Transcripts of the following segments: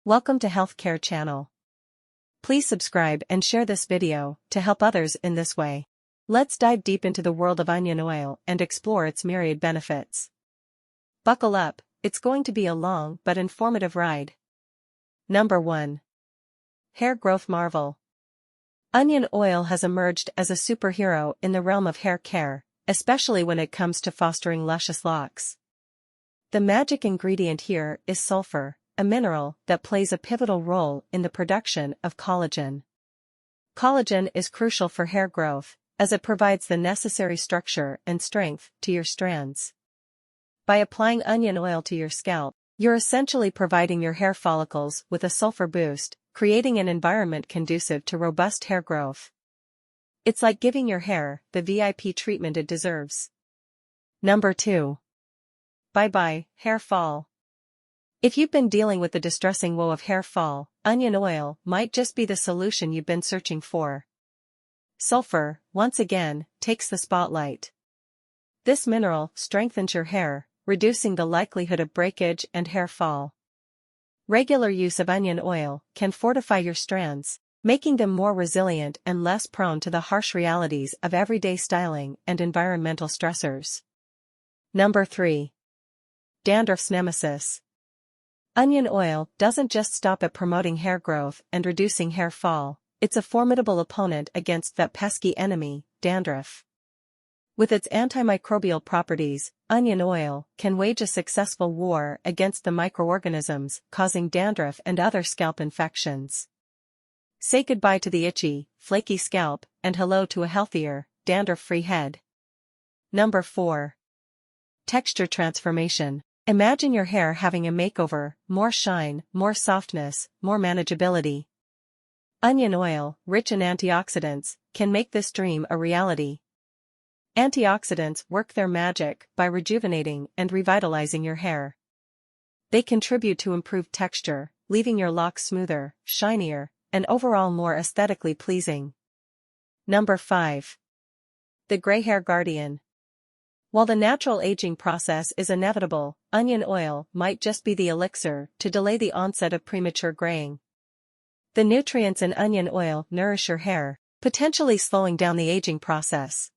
Welcome to Healthcare channel. Please subscribe and share this video to help others in this way. Let's dive deep into the world of onion oil and explore its myriad benefits. Buckle up, it's going to be a long but informative ride. Number 1. Hair growth marvel. Onion oil has emerged as a superhero in the realm of hair care, especially when it comes to fostering luscious locks. The magic ingredient here is sulfur, a mineral that plays a pivotal role in the production of collagen. Collagen is crucial for hair growth, as it provides the necessary structure and strength to your strands. By applying onion oil to your scalp, you're essentially providing your hair follicles with a sulfur boost, creating an environment conducive to robust hair growth. It's like giving your hair the VIP treatment it deserves. Number 2. Bye-bye, hair fall. If you've been dealing with the distressing woe of hair fall, onion oil might just be the solution you've been searching for. Sulfur, once again, takes the spotlight. This mineral strengthens your hair, reducing the likelihood of breakage and hair fall. Regular use of onion oil can fortify your strands, making them more resilient and less prone to the harsh realities of everyday styling and environmental stressors. Number 3. Dandruff's nemesis. Onion oil doesn't just stop at promoting hair growth and reducing hair fall, it's a formidable opponent against that pesky enemy, dandruff. With its antimicrobial properties, onion oil can wage a successful war against the microorganisms causing dandruff and other scalp infections. Say goodbye to the itchy, flaky scalp, and hello to a healthier, dandruff-free head. Number 4. Texture transformation. Imagine your hair having a makeover, more shine, more softness, more manageability. Onion oil, rich in antioxidants, can make this dream a reality. Antioxidants work their magic by rejuvenating and revitalizing your hair. They contribute to improved texture, leaving your locks smoother, shinier, and overall more aesthetically pleasing. Number 5. The Gray Hair Guardian. While the natural aging process is inevitable, onion oil might just be the elixir to delay the onset of premature graying. The nutrients in onion oil nourish your hair, potentially slowing down the aging process.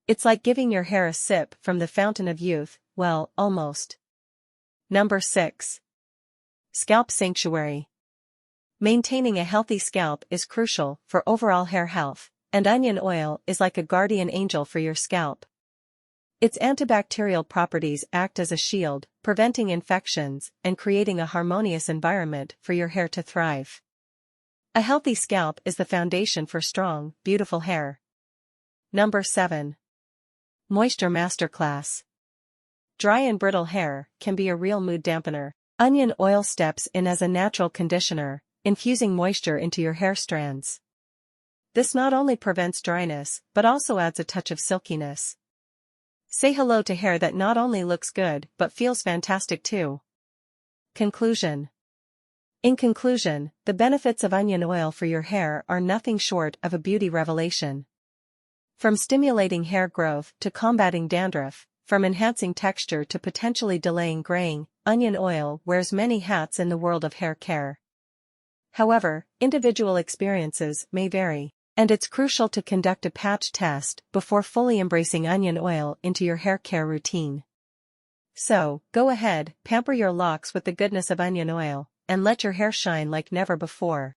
It's like giving your hair a sip from the fountain of youth, well, almost. Number 6. Scalp Sanctuary. Maintaining a healthy scalp is crucial for overall hair health, and onion oil is like a guardian angel for your scalp. Its antibacterial properties act as a shield, preventing infections and creating a harmonious environment for your hair to thrive. A healthy scalp is the foundation for strong, beautiful hair. Number 7. Moisture Masterclass. Dry and brittle hair can be a real mood dampener. Onion oil steps in as a natural conditioner, infusing moisture into your hair strands. This not only prevents dryness, but also adds a touch of silkiness. Say hello to hair that not only looks good but feels fantastic too. Conclusion. In conclusion, the benefits of onion oil for your hair are nothing short of a beauty revelation. From stimulating hair growth to combating dandruff, from enhancing texture to potentially delaying graying, onion oil wears many hats in the world of hair care. However, individual experiences may vary, and it's crucial to conduct a patch test before fully embracing onion oil into your hair care routine. So, go ahead, pamper your locks with the goodness of onion oil, and let your hair shine like never before.